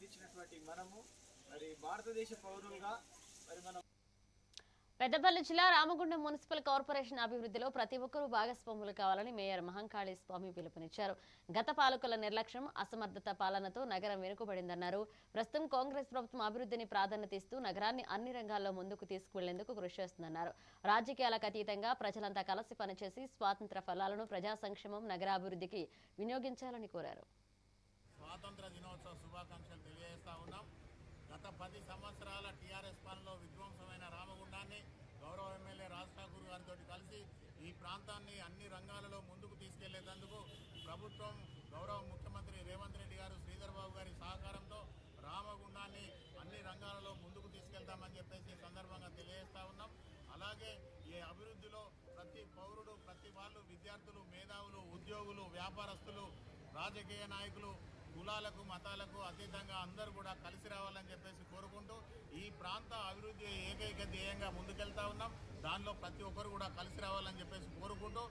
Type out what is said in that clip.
తీర్చిదిద్దించినటువంటి మనము మరి భారతదేశ పౌరులుగా మరి మనం పెద్దపల్లి జిల్లా రామగుండం మున్సిపల్ కార్పొరేషన్ అభివృద్ధిలో ప్రతి ఒక్కరూ భాగస్వాములు కావాలని మేయర్ మహంకాళి స్వామి పిలుపునిచ్చారు. గత పాలకుల నిర్లక్ష్యం, అసమర్థత పాలనతో నగరం వెనుకబడిందన్నారు. ప్రస్తుతం కాంగ్రెస్ ప్రభుత్వం అభివృద్ధిని ప్రాధాన్యత ఇస్తూ నగరాన్ని అన్ని రంగాల్లో ముందుకు తీసుకువెళ్లేందుకు కృషి చేస్తుందన్నారు. రాజకీయాలకు అతీతంగా ప్రజలంతా కలిసి పనిచేసి స్వాతంత్ర ఫలాలను ప్రజా సంక్షేమం, నగరాభివృద్ధికి వినియోగించాలని కోరారు. స్వాతంత్ర దినోత్సవ శుభాకాంక్షలు తెలియజేస్తా ఉన్నాం. గత 10 సంవత్సరాల టీఆర్ఎస్ పాలనలో విధ్వంసమైన రామగుండాన్ని గౌరవ ఎమ్మెల్యే రాజ్ ఠాకూర్ గారితో కలిసి ఈ ప్రాంతాన్ని అన్ని రంగాలలో ముందుకు తీసుకెళ్లేందుకు ప్రభుత్వం గౌరవ ముఖ్యమంత్రి రేవంత్ రెడ్డి గారు, శ్రీధర్ బాబు గారి సహకారంతో రామగుండాన్ని అన్ని రంగాలలో ముందుకు తీసుకెళ్తామని చెప్పేసి ఈ సందర్భంగా తెలియజేస్తా ఉన్నాం. అలాగే ఈ అభివృద్ధిలో ప్రతి పౌరుడు, ప్రతి వాళ్ళు, విద్యార్థులు, మేధావులు, ఉద్యోగులు, వ్యాపారస్తులు, రాజకీయ నాయకులు, కులాలకు మతాలకు అతీతంగా అందరూ కూడా కలిసి రావాలని చెప్పేసి కోరుకుంటూ ఈ ప్రాంత అభివృద్ధి ఏకైక ధ్యేయంగా ముందుకెళ్తా ఉన్నాం. దానిలో ప్రతి ఒక్కరు కూడా కలిసి రావాలని చెప్పేసి కోరుకుంటూ